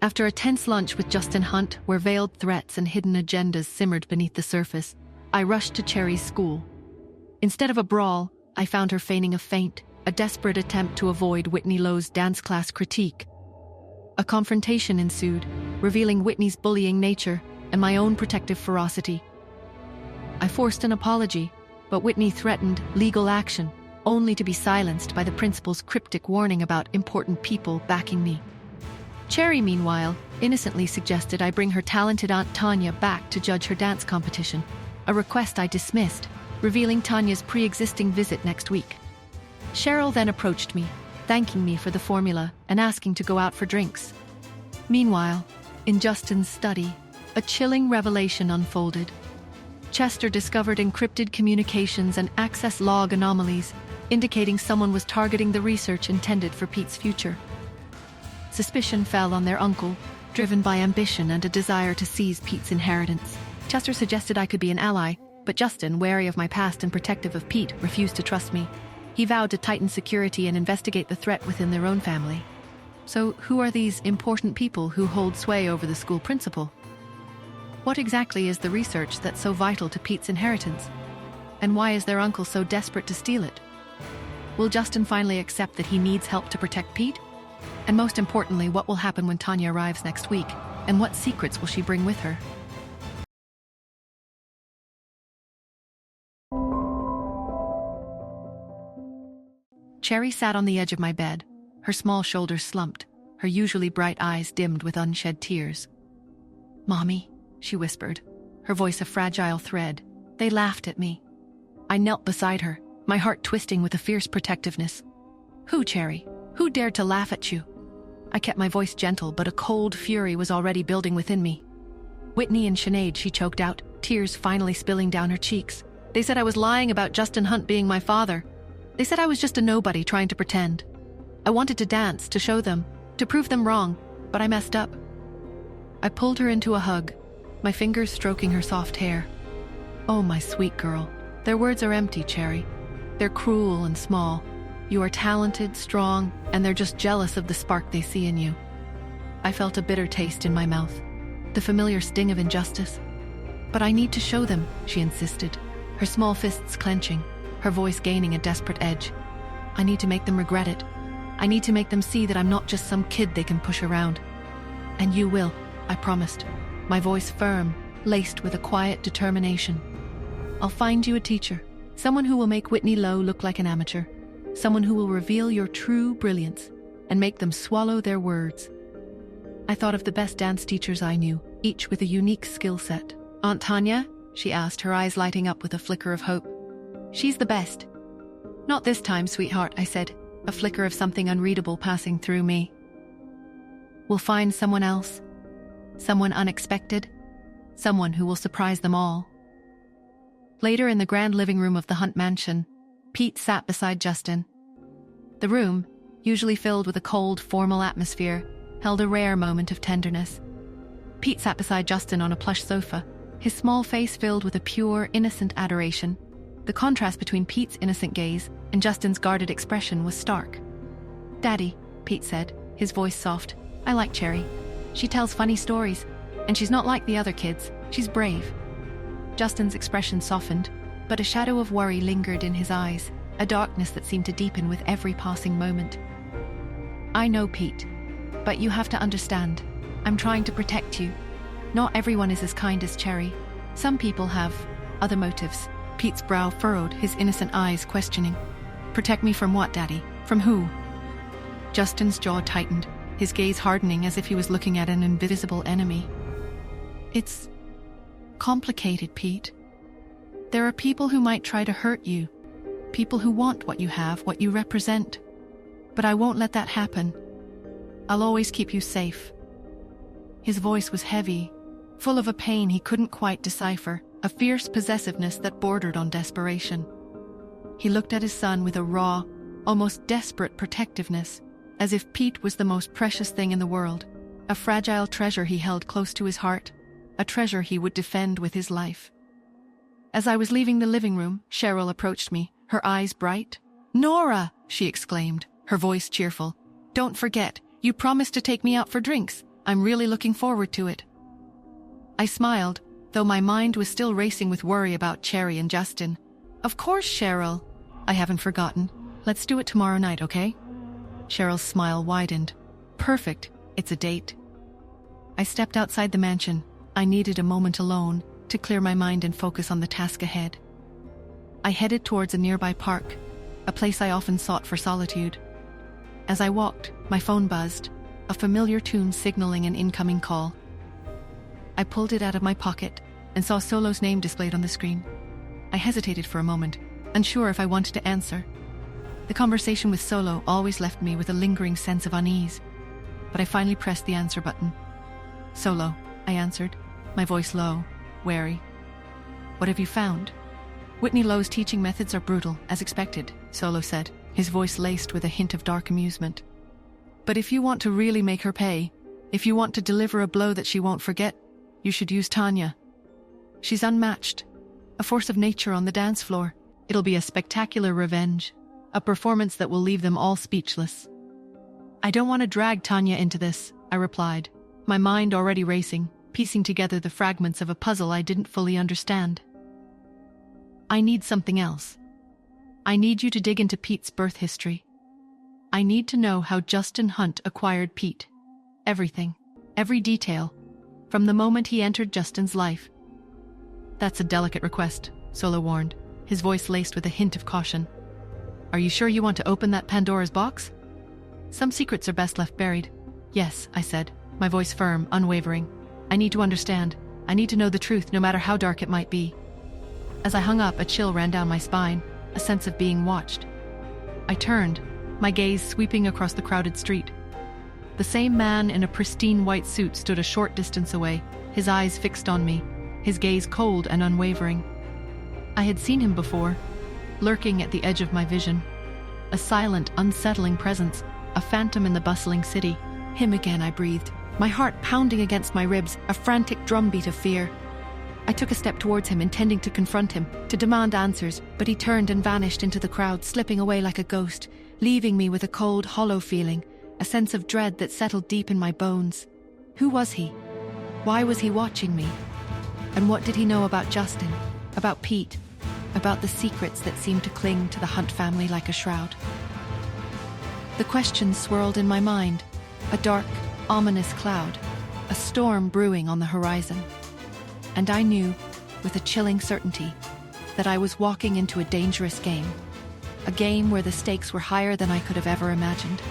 After a tense lunch with Justin Hunt, where veiled threats and hidden agendas simmered beneath the surface, I rushed to Cherry's school. Instead of a brawl, I found her feigning a faint, a desperate attempt to avoid Whitney Lowe's dance class critique. A confrontation ensued, revealing Whitney's bullying nature and my own protective ferocity. I forced an apology, but Whitney threatened legal action, only to be silenced by the principal's cryptic warning about important people backing me. Cherry, meanwhile, innocently suggested I bring her talented Aunt Tanya back to judge her dance competition, a request I dismissed, revealing Tanya's pre-existing visit next week. Sheril then approached me, thanking me for the formula and asking to go out for drinks. Meanwhile, in Justin's study, a chilling revelation unfolded. Chester discovered encrypted communications and access log anomalies, indicating someone was targeting the research intended for Pete's future. Suspicion fell on their uncle, driven by ambition and a desire to seize Pete's inheritance. Chester suggested I could be an ally, but Justin, wary of my past and protective of Pete, refused to trust me. He vowed to tighten security and investigate the threat within their own family. So who are these important people who hold sway over the school principal? What exactly is the research that's so vital to Pete's inheritance? And why is their uncle so desperate to steal it? Will Justin finally accept that he needs help to protect Pete? And most importantly, what will happen when Tanya arrives next week? And what secrets will she bring with her? Cherry sat on the edge of my bed, her small shoulders slumped, her usually bright eyes dimmed with unshed tears. "Mommy," she whispered, her voice a fragile thread. "They laughed at me." I knelt beside her, my heart twisting with a fierce protectiveness. "Who, Cherry? Who dared to laugh at you?" I kept my voice gentle, but a cold fury was already building within me. "Whitney and Sinead," she choked out, tears finally spilling down her cheeks. "They said I was lying about Justin Hunt being my father. They said I was just a nobody trying to pretend. I wanted to dance, to show them, to prove them wrong, but I messed up." I pulled her into a hug, my fingers stroking her soft hair. "Oh, my sweet girl, their words are empty, Cherry. They're cruel and small. You are talented, strong, and they're just jealous of the spark they see in you." I felt a bitter taste in my mouth, the familiar sting of injustice. "But I need to show them," she insisted, her small fists clenching, her voice gaining a desperate edge. "I need to make them regret it. I need to make them see that I'm not just some kid they can push around. And you will," I promised, my voice firm, laced with a quiet determination. "I'll find you a teacher, someone who will make Whitney Lowe look like an amateur, someone who will reveal your true brilliance and make them swallow their words." I thought of the best dance teachers I knew, each with a unique skill set. "Aunt Tanya?" she asked, her eyes lighting up with a flicker of hope. "She's the best." "Not this time, sweetheart," I said, a flicker of something unreadable passing through me. "We'll find someone else. Someone unexpected. Someone who will surprise them all." Later, in the grand living room of the Hunt mansion, Pete sat beside Justin. The room, usually filled with a cold, formal atmosphere, held a rare moment of tenderness. Pete sat beside Justin on a plush sofa, his small face filled with a pure, innocent adoration. The contrast between Pete's innocent gaze and Justin's guarded expression was stark. "Daddy," Pete said, his voice soft, "I like Cherry. She tells funny stories, and she's not like the other kids. She's brave." Justin's expression softened, but a shadow of worry lingered in his eyes, a darkness that seemed to deepen with every passing moment. "I know, Pete, but you have to understand. I'm trying to protect you. Not everyone is as kind as Cherry. Some people have other motives." Pete's brow furrowed, his innocent eyes questioning. "Protect me from what, Daddy? From who?" Justin's jaw tightened, his gaze hardening as if he was looking at an invisible enemy. "It's complicated, Pete. There are people who might try to hurt you, people who want what you have, what you represent. But I won't let that happen. I'll always keep you safe." His voice was heavy, full of a pain he couldn't quite decipher, a fierce possessiveness that bordered on desperation. He looked at his son with a raw, almost desperate protectiveness, as if Pete was the most precious thing in the world, a fragile treasure he held close to his heart, a treasure he would defend with his life. As I was leaving the living room, Sheril approached me, her eyes bright. "Nora!" she exclaimed, her voice cheerful. "Don't forget, you promised to take me out for drinks. I'm really looking forward to it. I smiled, though my mind was still racing with worry about Cherry and Justin. Of course, Sheril. I haven't forgotten. Let's do it tomorrow night, okay? Sheril's smile widened. Perfect. It's a date. I stepped outside the mansion. I needed a moment alone to clear my mind and focus on the task ahead. I headed towards a nearby park, a place I often sought for solitude. As I walked, my phone buzzed, a familiar tune signaling an incoming call. I pulled it out of my pocket and saw Solo's name displayed on the screen. I hesitated for a moment, unsure if I wanted to answer. The conversation with Solo always left me with a lingering sense of unease, but I finally pressed the answer button. Solo, I answered, my voice low, wary. What have you found? Whitney Lowe's teaching methods are brutal, as expected, Solo said, his voice laced with a hint of dark amusement. But if you want to really make her pay, if you want to deliver a blow that she won't forget, you should use Tanya. She's unmatched, a force of nature on the dance floor. It'll be a spectacular revenge, a performance that will leave them all speechless. I don't want to drag Tanya into this, I replied, my mind already racing, piecing together the fragments of a puzzle I didn't fully understand. I need something else. I need you to dig into Pete's birth history. I need to know how Justin Hunt acquired Pete. Everything, every detail, from the moment he entered Justin's life. That's a delicate request, Solo warned, his voice laced with a hint of caution. Are you sure you want to open that Pandora's box? Some secrets are best left buried. Yes, I said, my voice firm, unwavering. I need to understand. I need to know the truth, no matter how dark it might be. As I hung up, a chill ran down my spine, a sense of being watched. I turned, my gaze sweeping across the crowded street. The same man in a pristine white suit stood a short distance away, his eyes fixed on me, his gaze cold and unwavering. I had seen him before, lurking at the edge of my vision. A silent, unsettling presence, a phantom in the bustling city. Him again, I breathed, my heart pounding against my ribs, a frantic drumbeat of fear. I took a step towards him, intending to confront him, to demand answers, but he turned and vanished into the crowd, slipping away like a ghost, leaving me with a cold, hollow feeling, a sense of dread that settled deep in my bones. Who was he? Why was he watching me? And what did he know about Justin, about Pete, about the secrets that seemed to cling to the Hunt family like a shroud? The questions swirled in my mind, a dark, ominous cloud, a storm brewing on the horizon. And I knew, with a chilling certainty, that I was walking into a dangerous game, a game where the stakes were higher than I could have ever imagined.